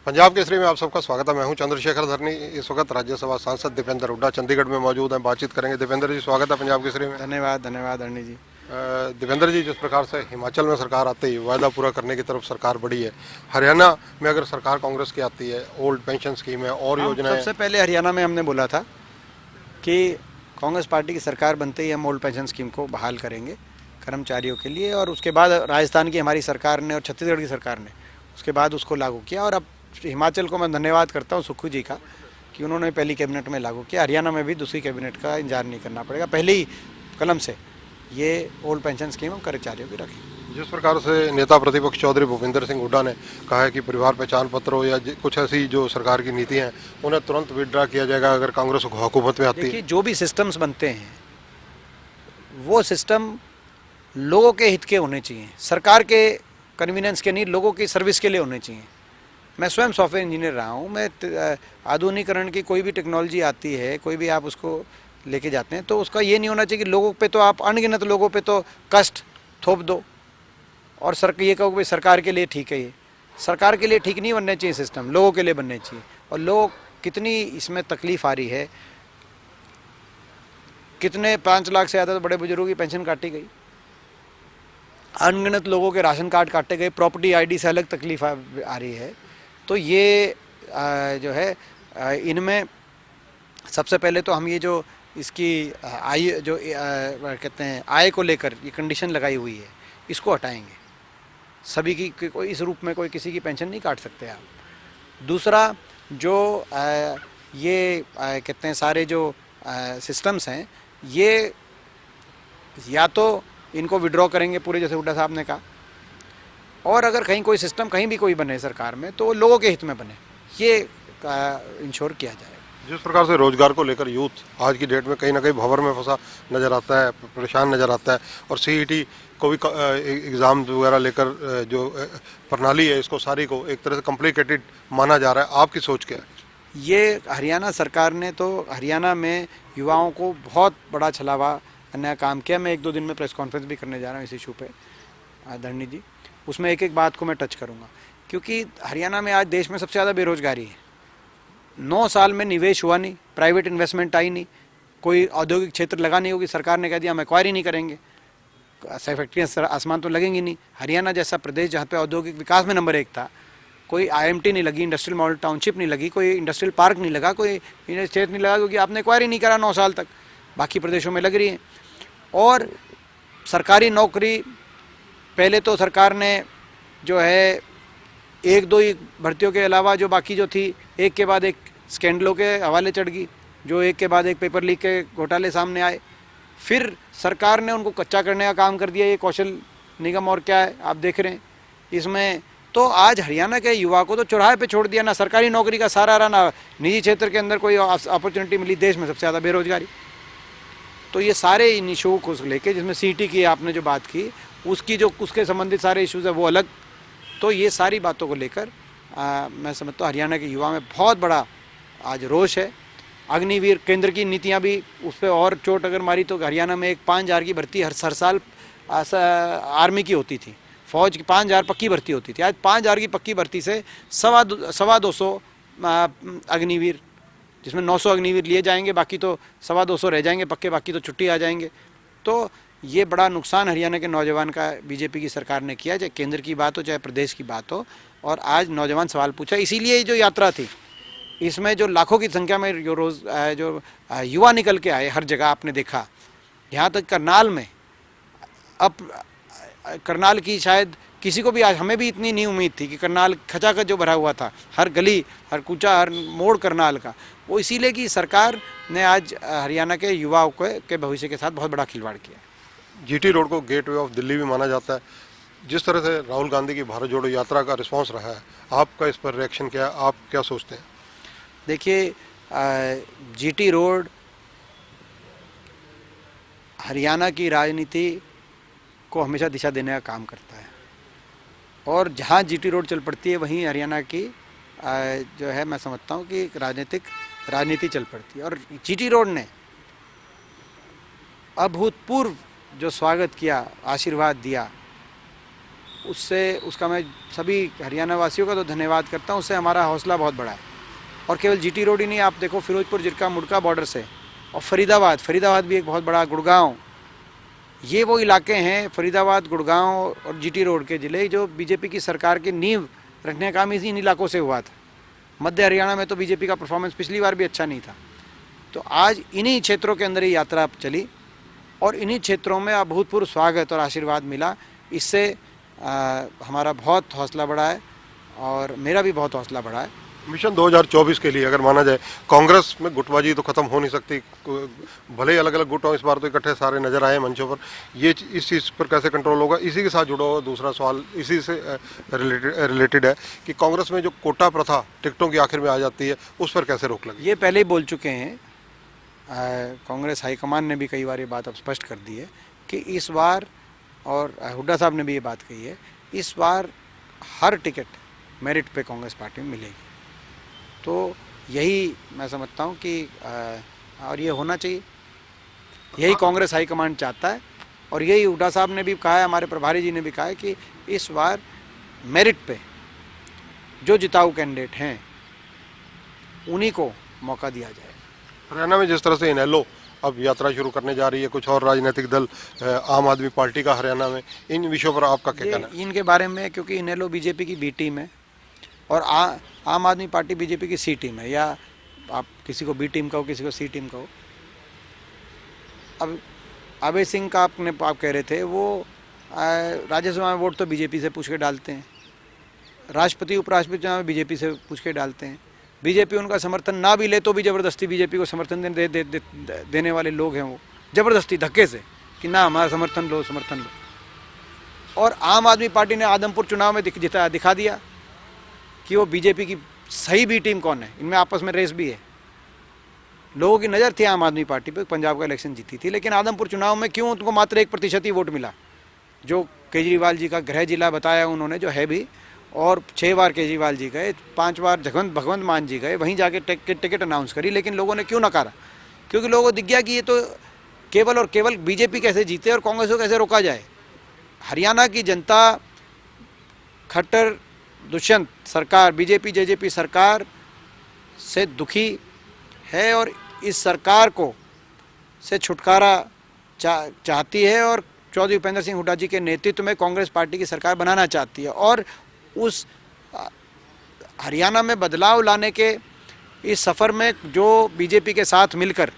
पंजाब केसरी में आप सबका स्वागत है। मैं हूं चंद्रशेखर धरनी। इस वक्त राज्यसभा सांसद दीपेंद्र हुड्डा चंडीगढ़ में मौजूद हैं, बातचीत करेंगे। दीपेंद्र जी, स्वागत है पंजाब केसरी में। धन्यवाद धन्यवाद अरणी जी। दीपेंद्र जी, जिस प्रकार से हिमाचल में सरकार आते ही वायदा पूरा करने की तरफ सरकार बढ़ी है, हरियाणा में अगर सरकार कांग्रेस की आती है, ओल्ड पेंशन स्कीम है और हम योजनाएं। सबसे पहले हरियाणा में हमने बोला था कि कांग्रेस पार्टी की सरकार बनते ही हम ओल्ड पेंशन स्कीम को बहाल करेंगे कर्मचारियों के लिए, और उसके बाद राजस्थान की हमारी सरकार ने और छत्तीसगढ़ की सरकार ने उसके बाद उसको लागू किया। और अब हिमाचल को मैं धन्यवाद करता हूँ सुक्खू जी का कि उन्होंने पहली कैबिनेट में लागू किया। हरियाणा में भी दूसरी कैबिनेट का इंतजार नहीं करना पड़ेगा, पहले ही कलम से ये ओल्ड पेंशन स्कीम हम कर्मचारियों की रखें। जिस प्रकार से नेता प्रतिपक्ष चौधरी भूपेंद्र सिंह हुड्डा ने कहा है कि परिवार पहचान पत्र हो या कुछ ऐसी जो सरकार की नीति हैं उन्हें तुरंत विड्रा किया जाएगा अगर कांग्रेस हुकूमत में आती है। देखिए, जो भी सिस्टम्स बनते हैं वो सिस्टम लोगों के हित के होने चाहिए, सरकार के कन्वीनियंस के नहीं, लोगों की सर्विस के लिए होने चाहिए। मैं स्वयं सॉफ्टवेयर इंजीनियर रहा हूँ। मैं आधुनिकीकरण की कोई भी टेक्नोलॉजी आती है, कोई भी आप उसको लेके जाते हैं, तो उसका ये नहीं होना चाहिए कि लोगों पे तो आप अनगिनत लोगों पे तो कष्ट थोप दो और ये कहो कि सरकार के लिए ठीक है। ये सरकार के लिए ठीक नहीं बनने चाहिए सिस्टम, लोगों के लिए बनने चाहिए। और लोग कितनी इसमें तकलीफ आ रही है, कितने 5 लाख से ज़्यादा तो बड़े बुजुर्गों की पेंशन काटी गई, अनगिनत लोगों के राशन कार्ड काटे गए, प्रॉपर्टी आईडी से अलग तकलीफ आ रही है। तो ये जो है इनमें सबसे पहले तो हम ये जो इसकी आय जो कहते हैं आय को लेकर ये कंडीशन लगाई हुई है, इसको हटाएंगे। सभी की कोई इस रूप में कोई किसी की पेंशन नहीं काट सकते आप। दूसरा, जो ये कहते हैं सारे जो सिस्टम्स हैं, ये या तो इनको विड्रॉ करेंगे पूरे, जैसे हुड्डा साहब ने कहा, और अगर कहीं कोई सिस्टम कहीं भी कोई बने सरकार में तो लोगों के हित में बने, ये इंश्योर किया जाए। जिस प्रकार से रोजगार को लेकर यूथ आज की डेट में कहीं ना कहीं भंवर में फंसा नजर आता है, परेशान नजर आता है, और सीईटी को भी एग्ज़ाम वगैरह लेकर जो प्रणाली है इसको सारी को एक तरह से कॉम्प्लिकेटेड माना जा रहा है। आपकी सोच क्या है? ये हरियाणा सरकार ने तो हरियाणा में युवाओं को बहुत बड़ा छलावा नया काम किया। मैं 1-2 दिन में प्रेस कॉन्फ्रेंस भी करने जा रहा हूँ इस इशू पे धरनी जी, उसमें एक एक बात को मैं टच करूँगा, क्योंकि हरियाणा में आज देश में सबसे ज़्यादा बेरोजगारी है। 9 साल में निवेश हुआ नहीं, प्राइवेट इन्वेस्टमेंट आई नहीं, कोई औद्योगिक क्षेत्र लगा नहीं, होगी सरकार ने कह दिया हम एक्वायर ही नहीं करेंगे, फैक्ट्रियाँ आसमान तो लगेंगी नहीं। हरियाणा जैसा प्रदेश जहाँ पे औद्योगिक विकास में नंबर 1 था, कोई IMT नहीं लगी, इंडस्ट्रियल मॉडल टाउनशिप नहीं लगी, कोई इंडस्ट्रियल पार्क नहीं लगा, कोई स्टेट नहीं लगा, क्योंकि आपने एक्वायर ही नहीं करा 9 साल तक। बाकी प्रदेशों में लग रही है। और सरकारी नौकरी पहले तो सरकार ने जो है 1-2 ही भर्तियों के अलावा जो बाकी जो थी, एक के बाद एक स्कैंडलों के हवाले चढ़ गई, जो एक के बाद एक पेपर लीक के घोटाले सामने आए। फिर सरकार ने उनको कच्चा करने का काम कर दिया, ये कौशल निगम और क्या है आप देख रहे हैं इसमें। तो आज हरियाणा के युवा को तो चौराहे पे छोड़ दिया, ना सरकारी नौकरी का सहारा रहा, ना निजी क्षेत्र के अंदर कोई अपॉर्चुनिटी मिली। देश में सबसे ज़्यादा बेरोजगारी। तो ये सारे इन इशू को लेके, जिसमें सीटी की आपने जो बात की, उसकी जो उसके संबंधित सारे इश्यूज़ है वो अलग। तो ये सारी बातों को लेकर मैं समझता हूँ हरियाणा के युवा में बहुत बड़ा आज रोष है। अग्निवीर केंद्र की नीतियाँ भी उस पर और चोट अगर मारी तो हरियाणा में एक 5,000 की भर्ती हर साल आर्मी की होती थी, फौज की 5,000 पक्की भर्ती होती थी। आज 5,000 की पक्की भर्ती से 250 अग्निवीर, जिसमें 900 अग्निवीर लिए जाएंगे, बाकी तो 250 रह जाएंगे पक्के, बाकी तो छुट्टी आ जाएंगे। तो ये बड़ा नुकसान हरियाणा के नौजवान का बीजेपी की सरकार ने किया, चाहे केंद्र की बात हो चाहे प्रदेश की बात हो। और आज नौजवान सवाल पूछा, इसीलिए जो यात्रा थी इसमें जो लाखों की संख्या में जो युवा निकल के आए, हर जगह आपने देखा, यहाँ तक करनाल में। अब करनाल की शायद किसी को भी, आज हमें भी इतनी नहीं उम्मीद थी कि करनाल खचाखच जो भरा हुआ था, हर गली हर कूचा हर मोड़ करनाल का, वो इसीलिए कि सरकार ने आज हरियाणा के युवाओं के भविष्य के साथ बहुत बड़ा खिलवाड़ किया। जीटी रोड को गेटवे ऑफ दिल्ली भी माना जाता है। जिस तरह से राहुल गांधी की भारत जोड़ो यात्रा का रिस्पांस रहा है, आपका इस पर रिएक्शन क्या है? आप क्या सोचते हैं? देखिए, जीटी रोड हरियाणा की राजनीति को हमेशा दिशा देने का काम करता है, और जहाँ जीटी रोड चल पड़ती है वहीं हरियाणा की जो है मैं समझता हूँ कि राजनीति चल पड़ती है। और जीटी रोड ने अभूतपूर्व जो स्वागत किया, आशीर्वाद दिया, उसका मैं सभी हरियाणा वासियों का तो धन्यवाद करता हूँ। उससे हमारा हौसला बहुत बड़ा है। और केवल जीटी रोड ही नहीं, आप देखो फिरोजपुर जिरका मुड़का बॉर्डर से, और फरीदाबाद भी एक बहुत बड़ा, गुड़गांव, ये वो इलाके हैं, फरीदाबाद, गुड़गांव और जीटी रोड के ज़िले, जो बीजेपी की सरकार की नींव रखने का काम इन इलाकों से हुआ था। मध्य हरियाणा में तो बीजेपी का परफॉर्मेंस पिछली बार भी अच्छा नहीं था। तो आज इन्हीं क्षेत्रों के अंदर ही यात्रा चली और इन्हीं क्षेत्रों में अभूतपूर्व स्वागत और आशीर्वाद मिला। इससे हमारा बहुत हौसला बढ़ा है और मेरा भी बहुत हौसला बढ़ा है। मिशन 2024 के लिए अगर माना जाए, कांग्रेस में गुटबाजी तो खत्म हो नहीं सकती, भले ही अलग अलग गुट हों, इस बार तो इकट्ठे सारे नजर आए मंचों पर। ये इस चीज़ पर कैसे कंट्रोल होगा? इसी के साथ जुड़ा हुआ दूसरा सवाल इसी से रिलेटेड है कि कांग्रेस में जो कोटा प्रथा टिकटों की आखिर में आ जाती है, उस पर कैसे रोक लगे? ये पहले ही बोल चुके हैं, कांग्रेस हाईकमान ने भी कई बार ये बात अब स्पष्ट कर दी है कि इस बार, और हुड्डा साहब ने भी ये बात कही है, इस बार हर टिकट मेरिट पे कांग्रेस पार्टी में मिलेगी। तो यही मैं समझता हूँ कि और ये होना चाहिए, यही कांग्रेस हाईकमांड चाहता है। और यही हुड्डा साहब ने भी कहा है, हमारे प्रभारी जी ने भी कहा है कि इस बार मेरिट पे जो जिताऊ कैंडिडेट हैं उन्हीं को मौका दिया जाए। हरियाणा में जिस तरह से इनेलो अब यात्रा शुरू करने जा रही है, कुछ और राजनीतिक दल, आम आदमी पार्टी का हरियाणा में, इन विषयों पर आपका क्या कहना है? इनके बारे में, क्योंकि इनेलो बीजेपी की बी टीम है और आम आदमी पार्टी बीजेपी की सी टीम है, या आप किसी को बी टीम कहो, किसी को सी टीम कहो। अब अभय सिंह का आप कह रहे थे, वो राज्यसभा में वोट तो बीजेपी से पूछ के डालते हैं, राष्ट्रपति उपराष्ट्रपति चुनाव में बीजेपी से पूछ के डालते हैं। बीजेपी उनका समर्थन ना भी ले तो भी ज़बरदस्ती बीजेपी को समर्थन देने वाले लोग हैं, वो ज़बरदस्ती धक्के से कि ना हमारा समर्थन लो। और आम आदमी पार्टी ने आदमपुर चुनाव में दिखा दिया कि वो बीजेपी की सही बी टीम कौन है। इनमें आपस में रेस भी है। लोगों की नज़र थी आम आदमी पार्टी पे, पंजाब का इलेक्शन जीती थी, लेकिन आदमपुर चुनाव में क्यों उनको मात्र 1% ही वोट मिला, जो केजरीवाल जी का गृह जिला बताया उन्होंने, जो है भी। और 6 बार केजरीवाल जी गए, 5 बार भगवंत मान जी गए, वहीं जाके टिकट अनाउंस करी, लेकिन लोगों ने क्यों नकारा? क्योंकि लोगों को दिख गया कि ये तो केवल और केवल बीजेपी कैसे जीते और कांग्रेस को कैसे रोका जाए। हरियाणा की जनता खट्टर दुष्यंत सरकार, बीजेपी जेजेपी सरकार से दुखी है और इस सरकार को से छुटकारा चाहती है और चौधरी भूपेंद्र सिंह हुड्डा जी के नेतृत्व में कांग्रेस पार्टी की सरकार बनाना चाहती है। और उस हरियाणा में बदलाव लाने के इस सफ़र में जो बीजेपी के साथ मिलकर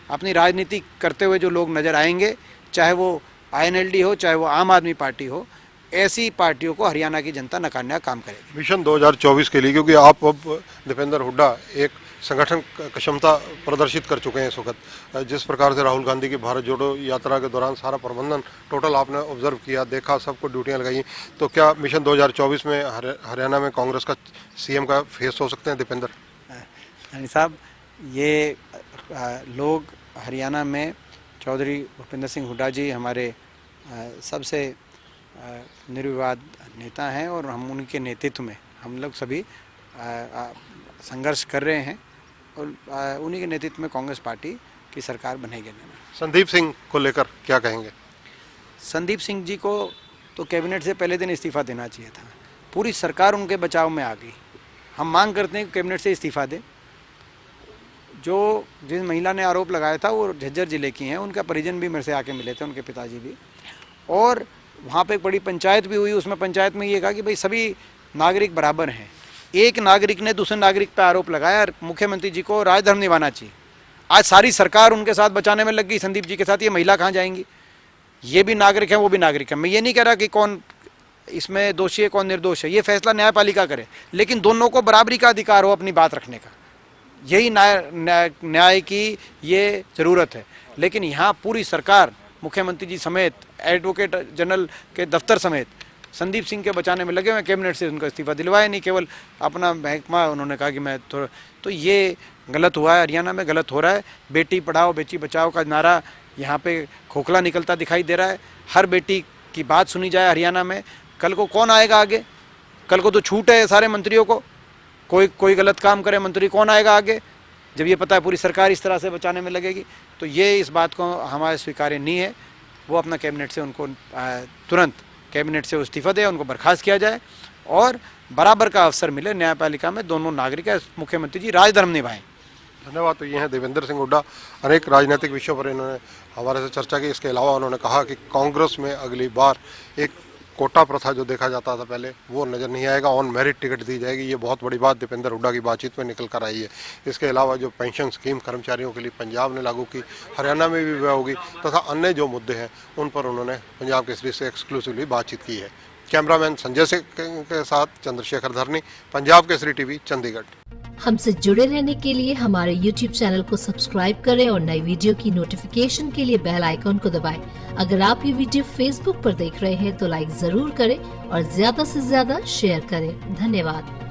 अपनी राजनीति करते हुए जो लोग नज़र आएंगे, चाहे वो आईएनएलडी हो, चाहे वो आम आदमी पार्टी हो, ऐसी पार्टियों को हरियाणा की जनता नकारने का काम करेगी। मिशन 2024 के लिए, क्योंकि आप अब दीपेंद्र हुड्डा एक संगठन क्षमता प्रदर्शित कर चुके हैं इस वक्त, जिस प्रकार से राहुल गांधी की भारत जोड़ो यात्रा के दौरान सारा प्रबंधन टोटल आपने ऑब्जर्व किया, देखा, सबको ड्यूटियां लगाई, तो क्या मिशन 2024 में हरियाणा में कांग्रेस का सीएम का फेस हो सकते हैं दीपेंद्र? साहब, ये लोग हरियाणा में चौधरी भूपेंद्र सिंह हुड्डा जी हमारे सबसे निर्विवाद नेता हैं और हम उनके नेतृत्व में हम लोग सभी संघर्ष कर रहे हैं और उन्हीं के नेतृत्व में कांग्रेस पार्टी की सरकार बनेगी। संदीप सिंह को लेकर क्या कहेंगे? संदीप सिंह जी को तो कैबिनेट से पहले दिन इस्तीफा देना चाहिए था। पूरी सरकार उनके बचाव में आ गई। हम मांग करते हैं कि कैबिनेट से इस्तीफा दें। जिस महिला ने आरोप लगाया था वो झज्जर ज़िले की हैं, उनका परिजन भी मेरे से आके मिले थे, उनके पिताजी भी। और वहाँ पे एक बड़ी पंचायत भी हुई। उसमें पंचायत में ये कहा कि भाई सभी नागरिक बराबर हैं। एक नागरिक ने दूसरे नागरिक पर आरोप लगाया, मुख्यमंत्री जी को राजधर्म निभाना चाहिए। आज सारी सरकार उनके साथ बचाने में लग गई, संदीप जी के साथ। ये महिला कहाँ जाएंगी? ये भी नागरिक है, वो भी नागरिक है। मैं ये नहीं कह रहा कि कौन इसमें दोषी है कौन निर्दोष है, ये फैसला न्यायपालिका करे, लेकिन दोनों को बराबरी का अधिकार हो अपनी बात रखने का। यही न्याय की ये ज़रूरत है। लेकिन यहाँ पूरी सरकार, मुख्यमंत्री जी समेत, एडवोकेट जनरल के दफ्तर समेत संदीप सिंह के बचाने में लगे हुए। कैबिनेट से उनका इस्तीफा दिलवाया नहीं, केवल अपना महकमा उन्होंने कहा कि मैं तो ये गलत हुआ है। हरियाणा में गलत हो रहा है। बेटी पढ़ाओ बेटी बचाओ का नारा यहाँ पे खोखला निकलता दिखाई दे रहा है। हर बेटी की बात सुनी जाए हरियाणा में। कल को कौन आएगा आगे? कल को तो छूट है सारे मंत्रियों को, कोई गलत काम करे मंत्री, कौन आएगा आगे जब ये पता है पूरी सरकार इस तरह से बचाने में लगेगी? तो ये इस बात को हमारे स्वीकार्य नहीं है। वो अपना कैबिनेट से उनको तुरंत कैबिनेट से इस्तीफा दे, उनको बर्खास्त किया जाए और बराबर का अवसर मिले न्यायपालिका में। दोनों नागरिक है, मुख्यमंत्री जी राजधर्म निभाएं। धन्यवाद। तो ये हैं देवेंद्र सिंह हुड्डा। अनेक राजनीतिक विषयों पर इन्होंने हमारे से चर्चा की। इसके अलावा उन्होंने कहा कि कांग्रेस में अगली बार एक कोटा प्रथा जो देखा जाता था पहले वो नज़र नहीं आएगा, ऑन मेरिट टिकट दी जाएगी। ये बहुत बड़ी बात दीपेंद्र हुड्डा की बातचीत में निकल कर आई है। इसके अलावा जो पेंशन स्कीम कर्मचारियों के लिए पंजाब ने लागू की, हरियाणा में भी वह होगी, तथा अन्य जो मुद्दे हैं उन पर उन्होंने पंजाब केसरी से एक्सक्लूसिवली बातचीत की है। कैमरामैन संजय सिंह के साथ चंद्रशेखर धरनी, पंजाब केसरी टीवी, चंडीगढ़। हमसे जुड़े रहने के लिए हमारे YouTube चैनल को सब्सक्राइब करें और नई वीडियो की नोटिफिकेशन के लिए बेल आइकॉन को दबाएं। अगर आप ये वीडियो Facebook पर देख रहे हैं तो लाइक जरूर करें और ज्यादा से ज्यादा शेयर करें। धन्यवाद।